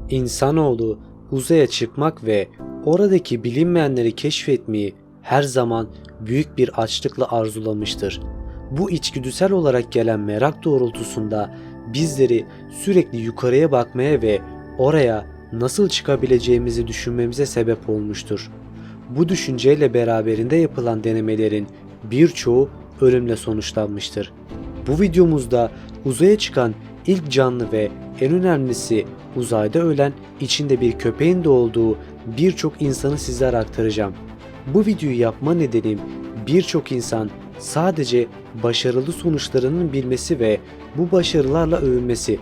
İnsanoğlu uzaya çıkmak ve oradaki bilinmeyenleri keşfetmeyi her zaman büyük bir açlıkla arzulamıştır. Bu içgüdüsel olarak gelen merak doğrultusunda bizleri sürekli yukarıya bakmaya ve oraya nasıl çıkabileceğimizi düşünmemize sebep olmuştur. Bu düşünceyle beraberinde yapılan denemelerin birçoğu ölümle sonuçlanmıştır. Bu videomuzda uzaya çıkan ilk canlı ve en önemlisi uzayda ölen, içinde bir köpeğin de olduğu birçok insanı sizlere aktaracağım. Bu videoyu yapma nedenim birçok insan sadece başarılı sonuçlarının bilmesi ve bu başarılarla övünmesi.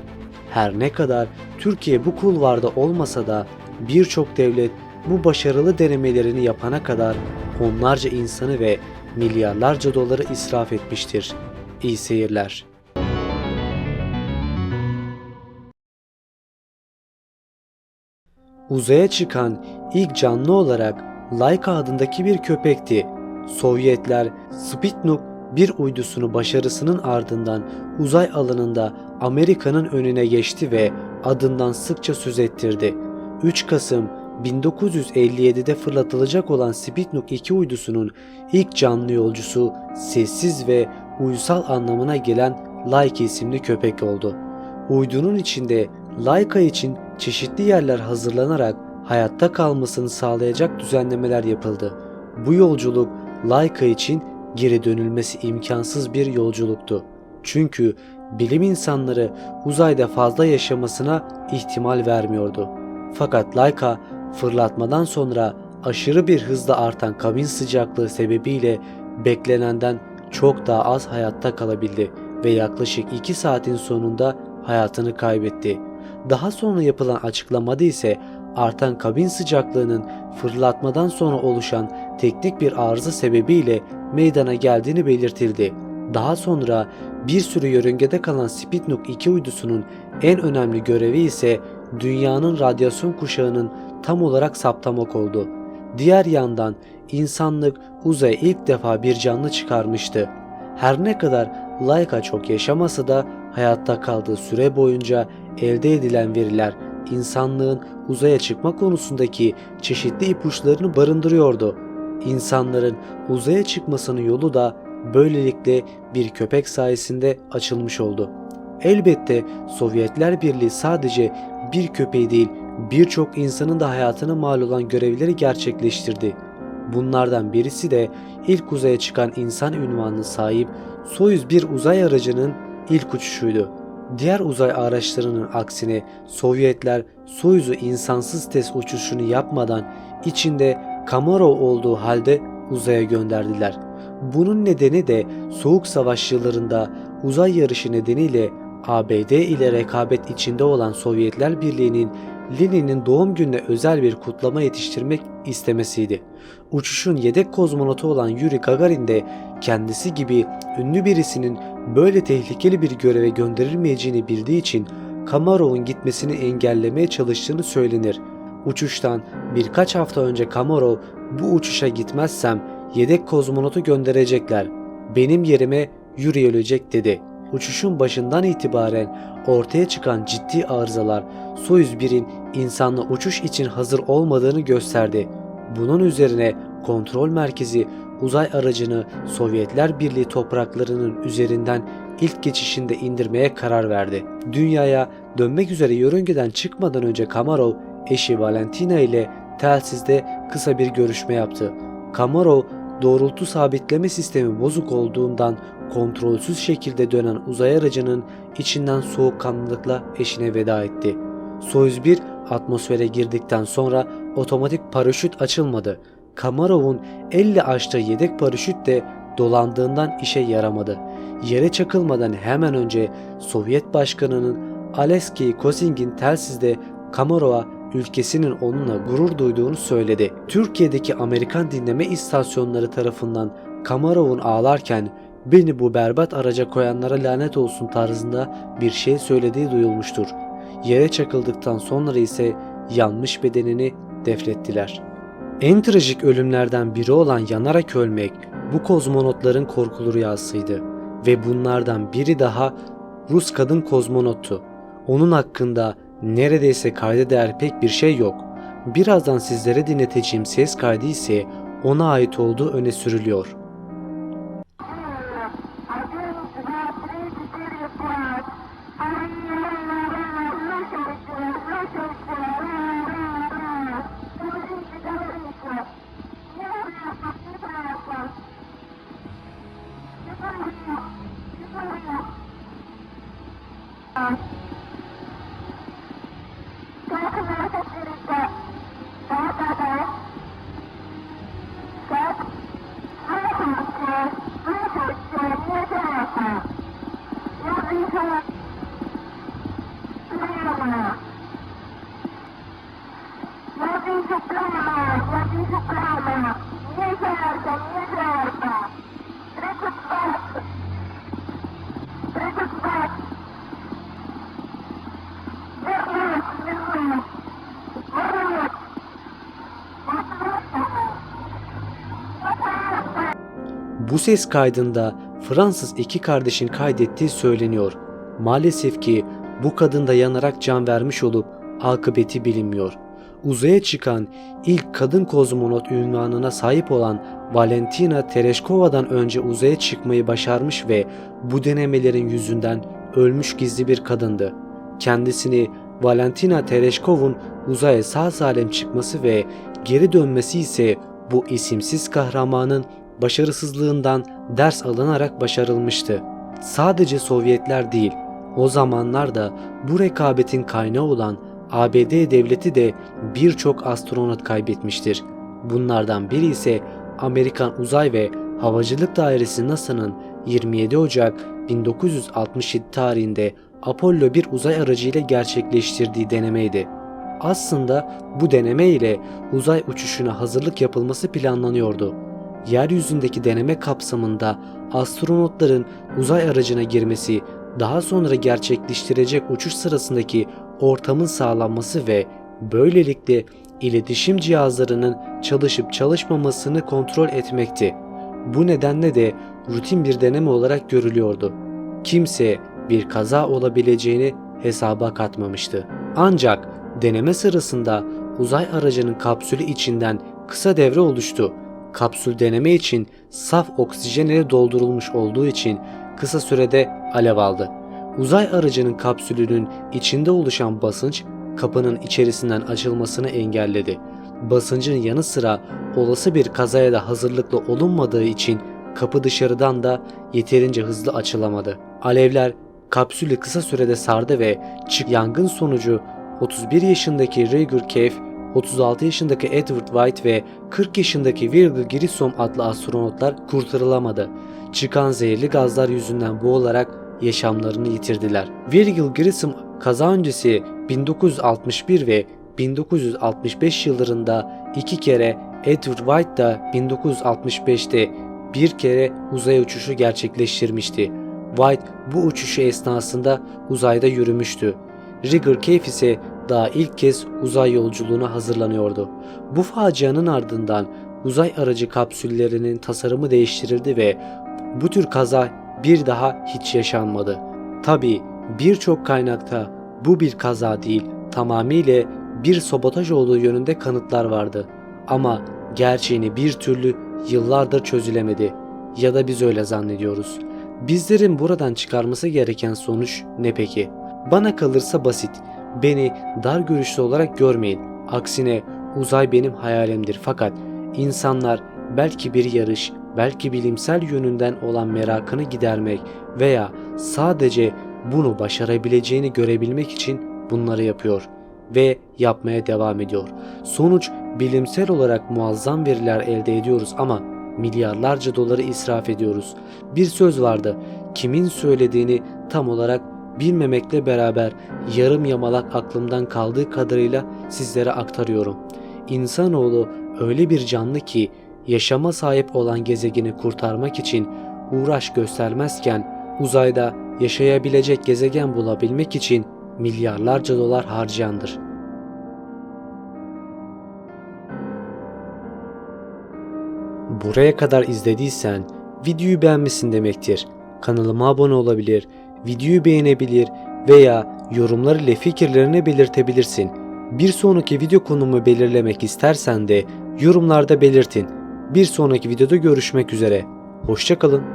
Her ne kadar Türkiye bu kulvarda olmasa da birçok devlet bu başarılı denemelerini yapana kadar onlarca insanı ve milyarlarca doları israf etmiştir. İyi seyirler. Uzaya çıkan ilk canlı olarak Laika adındaki bir köpekti. Sovyetler Sputnik 1 uydusunu başarısının ardından uzay alanında Amerika'nın önüne geçti ve adından sıkça söz ettirdi. 3 Kasım 1957'de fırlatılacak olan Sputnik 2 uydusunun ilk canlı yolcusu sessiz ve uysal anlamına gelen Laika isimli köpek oldu. Uydunun içinde Laika için çeşitli yerler hazırlanarak hayatta kalmasını sağlayacak düzenlemeler yapıldı. Bu yolculuk Laika için geri dönülmesi imkansız bir yolculuktu. Çünkü bilim insanları uzayda fazla yaşamasına ihtimal vermiyordu. Fakat Laika fırlatmadan sonra aşırı bir hızla artan kabin sıcaklığı sebebiyle beklenenden çok daha az hayatta kalabildi ve yaklaşık 2 saatin sonunda hayatını kaybetti. Daha sonra yapılan açıklamada ise artan kabin sıcaklığının fırlatmadan sonra oluşan teknik bir arıza sebebiyle meydana geldiğini belirtildi. Daha sonra bir sürü yörüngede kalan Sputnik 2 uydusunun en önemli görevi ise dünyanın radyasyon kuşağının tam olarak saptamak oldu. Diğer yandan insanlık uzaya ilk defa bir canlı çıkarmıştı. Her ne kadar Laika çok yaşamasa da hayatta kaldığı süre boyunca elde edilen veriler insanlığın uzaya çıkma konusundaki çeşitli ipuçlarını barındırıyordu. İnsanların uzaya çıkmasının yolu da böylelikle bir köpek sayesinde açılmış oldu. Elbette Sovyetler Birliği sadece bir köpeği değil, birçok insanın da hayatına mal olan görevleri gerçekleştirdi. Bunlardan birisi de ilk uzaya çıkan insan unvanına sahip Soyuz 1 uzay aracının ilk uçuşuydu. Diğer uzay araçlarının aksine Sovyetler Soyuz'u insansız test uçuşunu yapmadan içinde Komarov olduğu halde uzaya gönderdiler. Bunun nedeni de Soğuk Savaş yıllarında uzay yarışı nedeniyle ABD ile rekabet içinde olan Sovyetler Birliği'nin Lenin'in doğum gününe özel bir kutlama yetiştirmek istemesiydi. Uçuşun yedek kozmonotu olan Yuri Gagarin de kendisi gibi ünlü birisinin böyle tehlikeli bir göreve gönderilmeyeceğini bildiği için Komarov'un gitmesini engellemeye çalıştığını söylenir. Uçuştan birkaç hafta önce Komarov, "Bu uçuşa gitmezsem yedek kozmonotu gönderecekler. Benim yerime Yuri ölecek" dedi. Uçuşun başından itibaren ortaya çıkan ciddi arızalar Soyuz 1'in insanla uçuş için hazır olmadığını gösterdi. Bunun üzerine kontrol merkezi uzay aracını Sovyetler Birliği topraklarının üzerinden ilk geçişinde indirmeye karar verdi. Dünyaya dönmek üzere yörüngeden çıkmadan önce Komarov eşi Valentina ile telsizde kısa bir görüşme yaptı. Komarov doğrultu sabitleme sistemi bozuk olduğundan kontrolsüz şekilde dönen uzay aracının içinden soğukkanlılıkla eşine veda etti. Soyuz 1 atmosfere girdikten sonra otomatik paraşüt açılmadı. Komarov'un elle açtığı yedek paraşüt de dolandığından işe yaramadı. Yere çakılmadan hemen önce Sovyet Başkanı'nın Alexey Kozingin telsizde Komarov'a ülkesinin onunla gurur duyduğunu söyledi. Türkiye'deki Amerikan dinleme istasyonları tarafından Komarov'un ağlarken "Beni bu berbat araca koyanlara lanet olsun" tarzında bir şey söylediği duyulmuştur. Yere çakıldıktan sonra ise yanmış bedenini defnettiler. En trajik ölümlerden biri olan yanarak ölmek bu kozmonotların korkulu rüyasıydı ve bunlardan biri daha Rus kadın kozmonottu. Onun hakkında Neredeyse kayda değer pek bir şey yok. Birazdan sizlere dinleteceğim ses kaydı ise ona ait olduğu öne sürülüyor. Bu ses kaydında Fransız iki kardeşin kaydettiği söyleniyor. Maalesef ki bu kadın da yanarak can vermiş olup akıbeti bilinmiyor. Uzaya çıkan ilk kadın kozmonot unvanına sahip olan Valentina Tereshkova'dan önce uzaya çıkmayı başarmış ve bu denemelerin yüzünden ölmüş gizli bir kadındı. Kendisini Valentina Tereshkov'un uzaya sağ salim çıkması ve geri dönmesi ise bu isimsiz kahramanın başarısızlığından ders alınarak başarılmıştı. Sadece Sovyetler değil, o zamanlarda bu rekabetin kaynağı olan ABD devleti de birçok astronot kaybetmiştir. Bunlardan biri ise Amerikan Uzay ve Havacılık Dairesi NASA'nın 27 Ocak 1967 tarihinde Apollo 1 uzay aracı ile gerçekleştirdiği denemeydi. Aslında bu deneme ile uzay uçuşuna hazırlık yapılması planlanıyordu. Yeryüzündeki deneme kapsamında astronotların uzay aracına girmesi, daha sonra gerçekleştirecek uçuş sırasındaki ortamın sağlanması ve böylelikle iletişim cihazlarının çalışıp çalışmamasını kontrol etmekti. Bu nedenle de rutin bir deneme olarak görülüyordu. Kimse bir kaza olabileceğini hesaba katmamıştı. Ancak deneme sırasında uzay aracının kapsülü içinden kısa devre oluştu. Kapsül deneme için saf oksijen ile doldurulmuş olduğu için kısa sürede alev aldı. Uzay aracının kapsülünün içinde oluşan basınç kapının içerisinden açılmasını engelledi. Basıncın yanı sıra olası bir kazaya da hazırlıklı olunmadığı için kapı dışarıdan da yeterince hızlı açılamadı. Alevler kapsülü kısa sürede sardı ve yangın sonucu 31 yaşındaki Rutger Kaif, 36 yaşındaki Edward White ve 40 yaşındaki Virgil Grissom adlı astronotlar kurtarılamadı. Çıkan zehirli gazlar yüzünden boğularak yaşamlarını yitirdiler. Virgil Grissom kaza öncesi 1961 ve 1965 yıllarında 2 kere, Edward White da 1965'te bir kere uzay uçuşu gerçekleştirmişti. White bu uçuşu esnasında uzayda yürümüştü. Rutger Kaif ise daha ilk kez uzay yolculuğuna hazırlanıyordu. Bu facianın ardından uzay aracı kapsüllerinin tasarımı değiştirildi ve bu tür kaza bir daha hiç yaşanmadı. Tabii birçok kaynakta bu bir kaza değil, tamamıyla bir sabotaj olduğu yönünde kanıtlar vardı. Ama gerçeğini bir türlü yıllardır çözülemedi. Ya da biz öyle zannediyoruz. Bizlerin buradan çıkarması gereken sonuç ne peki? Bana kalırsa basit. Beni dar görüşlü olarak görmeyin. Aksine uzay benim hayalimdir, fakat insanlar belki bir yarış, belki bilimsel yönünden olan merakını gidermek veya sadece bunu başarabileceğini görebilmek için bunları yapıyor ve yapmaya devam ediyor. Sonuç, bilimsel olarak muazzam veriler elde ediyoruz ama milyarlarca doları israf ediyoruz. Bir söz vardı, kimin söylediğini tam olarak bilmemekle beraber yarım yamalak aklımdan kaldığı kadarıyla sizlere aktarıyorum. İnsanoğlu öyle bir canlı ki yaşama sahip olan gezegeni kurtarmak için uğraş göstermezken uzayda yaşayabilecek gezegen bulabilmek için milyarlarca dolar harcayandır. Buraya kadar izlediysen videoyu beğenmişsin demektir. Kanalıma abone olabilir, videoyu beğenebilir veya yorumlar ile fikirlerini belirtebilirsin. Bir sonraki video konumu belirlemek istersen de yorumlarda belirtin. Bir sonraki videoda görüşmek üzere. Hoşça kalın.